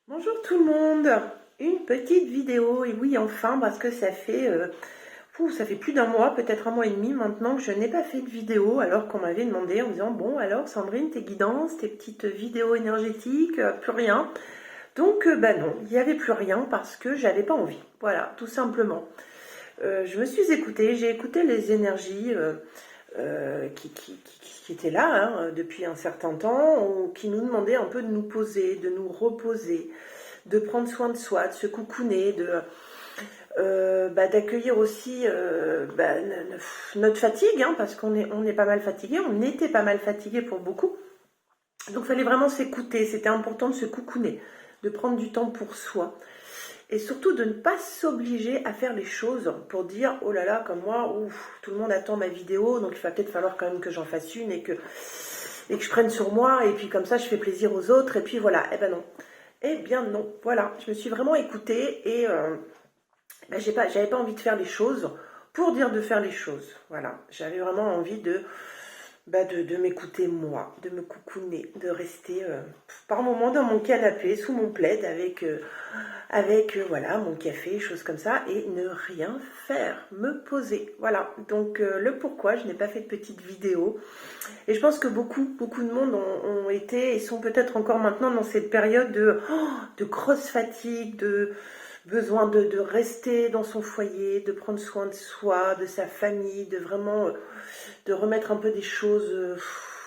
Bonjour tout le monde, une petite vidéo, et oui enfin parce que ça fait plus d'un mois, peut-être un mois et demi maintenant que je n'ai pas fait de vidéo alors qu'on m'avait demandé en me disant bon alors Sandrine tes guidances, tes petites vidéos énergétiques, plus rien. Donc bah non, il n'y avait plus rien parce que j'avais pas envie, voilà tout simplement. Je me suis écoutée, j'ai écouté les énergies qui étaient là depuis un certain temps, ou qui nous demandaient un peu de nous poser, de nous reposer, de prendre soin de soi, de se coucouner, d'accueillir aussi notre fatigue, parce qu'on est pas mal fatigué, on était pas mal fatigué pour beaucoup. Donc il fallait vraiment s'écouter, c'était important de se coucouner, de prendre du temps pour soi. Et surtout de ne pas s'obliger à faire les choses pour dire oh là là, comme moi, ouf, tout le monde attend ma vidéo, donc il va peut-être falloir quand même que j'en fasse une et que je prenne sur moi, et puis comme ça je fais plaisir aux autres, et puis voilà. Eh ben non. Eh bien non, voilà, je me suis vraiment écoutée et j'avais pas envie de faire les choses pour dire de faire les choses. Voilà, j'avais vraiment envie de m'écouter moi, de me coucouner, de rester par moments dans mon canapé, sous mon plaid, avec mon café, choses comme ça, et ne rien faire, me poser. Voilà, donc le pourquoi je n'ai pas fait de petite vidéo. Et je pense que beaucoup de monde ont été et sont peut-être encore maintenant dans cette période de grosse fatigue, de besoin de rester dans son foyer, de prendre soin de soi, de sa famille, de vraiment de remettre un peu des choses,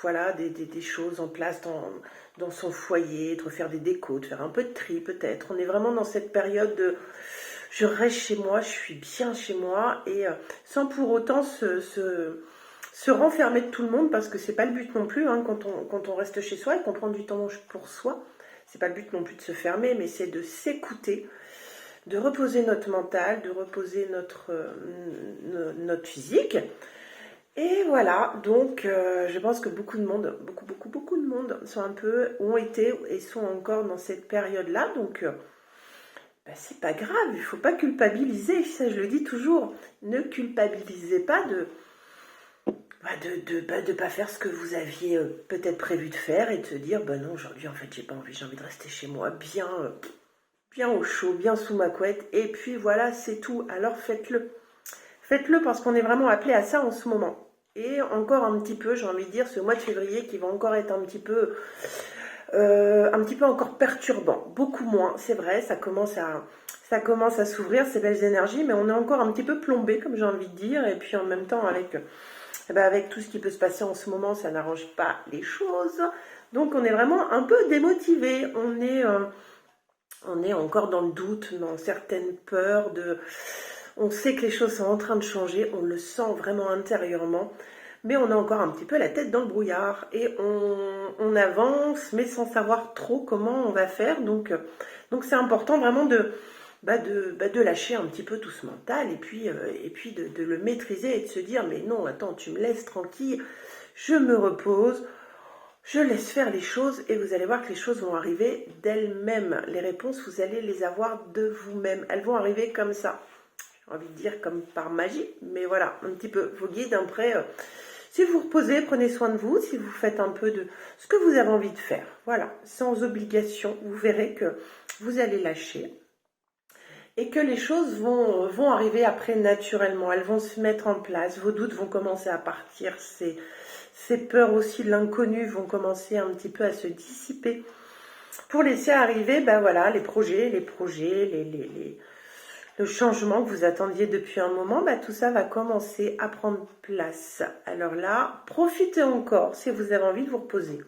voilà, des choses en place dans son foyer, de refaire des décos, de faire un peu de tri peut-être. On est vraiment dans cette période de je reste chez moi, je suis bien chez moi, et sans pour autant se renfermer de tout le monde, parce que c'est pas le but non plus, quand on reste chez soi et qu'on prend du temps pour soi. C'est pas le but non plus de se fermer, mais c'est de s'écouter, de reposer notre mental, de reposer notre physique. Et voilà, donc je pense que beaucoup de monde, beaucoup de monde ont été et sont encore dans cette période-là. Donc c'est pas grave, il faut pas culpabiliser, ça je le dis toujours. Ne culpabilisez pas de pas faire ce que vous aviez peut-être prévu de faire, et de se dire bah non, aujourd'hui en fait j'ai pas envie, j'ai envie de rester chez moi bien au chaud, bien sous ma couette, et puis voilà, c'est tout. Alors faites-le. Faites-le parce qu'on est vraiment appelé à ça en ce moment. Et encore un petit peu, j'ai envie de dire, ce mois de février qui va encore être un petit peu encore perturbant. Beaucoup moins, c'est vrai, ça commence à s'ouvrir, ces belles énergies, mais on est encore un petit peu plombé, comme j'ai envie de dire. Et puis en même temps, avec tout ce qui peut se passer en ce moment, ça n'arrange pas les choses. Donc on est vraiment un peu démotivé. On est encore dans le doute, dans certaines peurs on sait que les choses sont en train de changer, on le sent vraiment intérieurement, mais on a encore un petit peu la tête dans le brouillard, et on avance, mais sans savoir trop comment on va faire. Donc c'est important vraiment de lâcher un petit peu tout ce mental, et puis de le maîtriser, et de se dire mais non, attends, tu me laisses tranquille, je me repose, je laisse faire les choses, et vous allez voir que les choses vont arriver d'elles-mêmes. Les réponses, vous allez les avoir de vous-même. Elles vont arriver comme ça. J'ai envie de dire comme par magie. Mais voilà, un petit peu vos guides. Après, si vous reposez, prenez soin de vous. Si vous faites un peu de ce que vous avez envie de faire. Voilà, sans obligation. Vous verrez que vous allez lâcher. Et que les choses vont arriver après naturellement. Elles vont se mettre en place. Vos doutes vont commencer à partir. Ces peurs aussi de l'inconnu vont commencer un petit peu à se dissiper, pour laisser arriver voilà, les projets, le changement que vous attendiez depuis un moment. Tout ça va commencer à prendre place. Alors là, profitez encore si vous avez envie de vous reposer.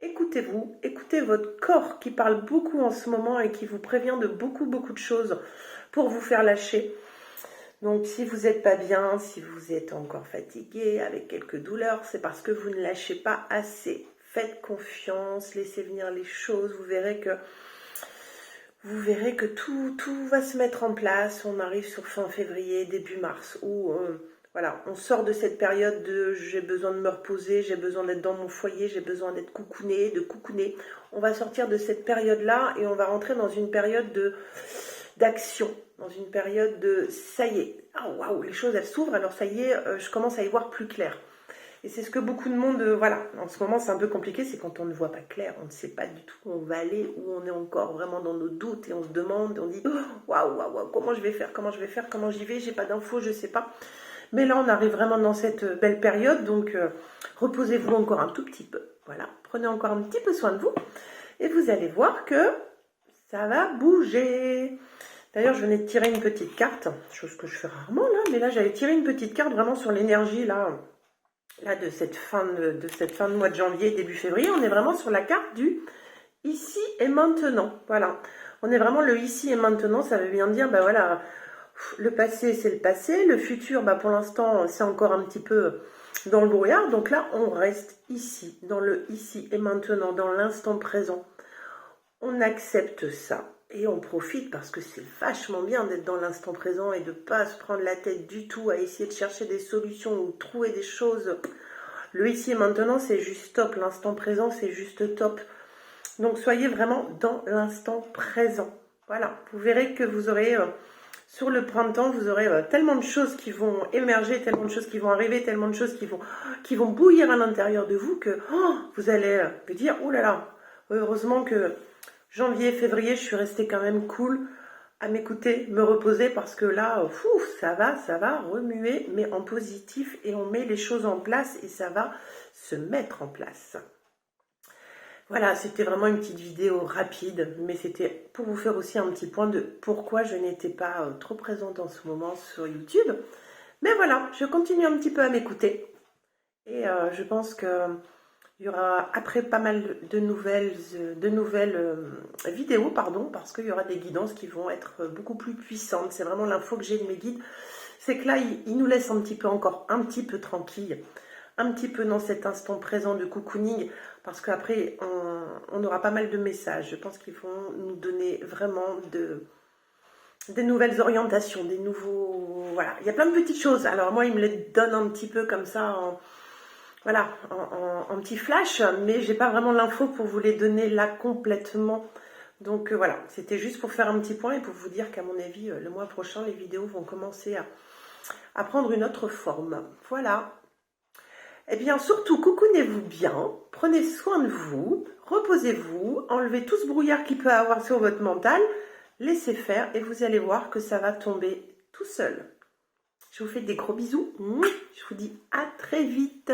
Écoutez-vous, écoutez votre corps qui parle beaucoup en ce moment et qui vous prévient de beaucoup de choses pour vous faire lâcher. Donc si vous n'êtes pas bien, si vous êtes encore fatigué, avec quelques douleurs, c'est parce que vous ne lâchez pas assez. Faites confiance, laissez venir les choses, vous verrez que tout va se mettre en place. On arrive sur fin février, début mars, où voilà, on sort de cette période de j'ai besoin de me reposer, j'ai besoin d'être dans mon foyer, j'ai besoin d'être coucouné, de coucouner. On va sortir de cette période-là et on va rentrer dans une période d'action, dans une période de ça y est, ah waouh, les choses elles s'ouvrent, alors ça y est, je commence à y voir plus clair. Et c'est ce que beaucoup de monde, voilà, en ce moment c'est un peu compliqué, c'est quand on ne voit pas clair, on ne sait pas du tout où on va aller, où on est encore vraiment dans nos doutes et on se demande, on dit waouh, waouh, waouh, comment je vais faire, comment j'y vais, j'ai pas d'infos, je sais pas. Mais là on arrive vraiment dans cette belle période, donc reposez-vous encore un tout petit peu, voilà, prenez encore un petit peu soin de vous et vous allez voir que ça va bouger. D'ailleurs, je venais de tirer une petite carte, chose que je fais rarement là, mais là j'avais tiré une petite carte vraiment sur l'énergie là de cette fin de mois de janvier, début février. On est vraiment sur la carte du ici et maintenant. Voilà, on est vraiment le ici et maintenant. Ça veut bien dire, ben voilà, le passé c'est le passé, le futur, ben pour l'instant c'est encore un petit peu dans le brouillard. Donc là, on reste ici, dans le ici et maintenant, dans l'instant présent. On accepte ça. Et on profite parce que c'est vachement bien d'être dans l'instant présent et de ne pas se prendre la tête du tout à essayer de chercher des solutions ou trouver des choses. Le ici et maintenant, c'est juste top. L'instant présent, c'est juste top. Donc, soyez vraiment dans l'instant présent. Voilà, vous verrez que vous aurez, sur le printemps, vous aurez tellement de choses qui vont émerger, tellement de choses qui vont arriver, tellement de choses qui vont bouillir à l'intérieur de vous que vous allez vous dire, oh là là, heureusement que janvier, février, je suis restée quand même cool à m'écouter, me reposer parce que là, ça va remuer, mais en positif et on met les choses en place et ça va se mettre en place. Voilà, c'était vraiment une petite vidéo rapide, mais c'était pour vous faire aussi un petit point de pourquoi je n'étais pas trop présente en ce moment sur YouTube. Mais voilà, je continue un petit peu à m'écouter et je pense que il y aura après pas mal de nouvelles vidéos, pardon, parce qu'il y aura des guidances qui vont être beaucoup plus puissantes. C'est vraiment l'info que j'ai de mes guides. C'est que là, ils nous laissent un petit peu encore, un petit peu tranquille, un petit peu dans cet instant présent de cocooning, parce qu'après, on aura pas mal de messages. Je pense qu'ils vont nous donner vraiment des nouvelles orientations, des nouveaux... Voilà, il y a plein de petites choses. Alors moi, ils me les donnent un petit peu comme ça, voilà, en petit flash, mais j'ai pas vraiment l'info pour vous les donner là complètement. Donc voilà, c'était juste pour faire un petit point et pour vous dire qu'à mon avis, le mois prochain, les vidéos vont commencer à prendre une autre forme. Voilà. Eh bien, surtout, coucounez-vous bien, prenez soin de vous, reposez-vous, enlevez tout ce brouillard qu'il peut avoir sur votre mental, laissez faire et vous allez voir que ça va tomber tout seul. Je vous fais des gros bisous. Je vous dis à très vite.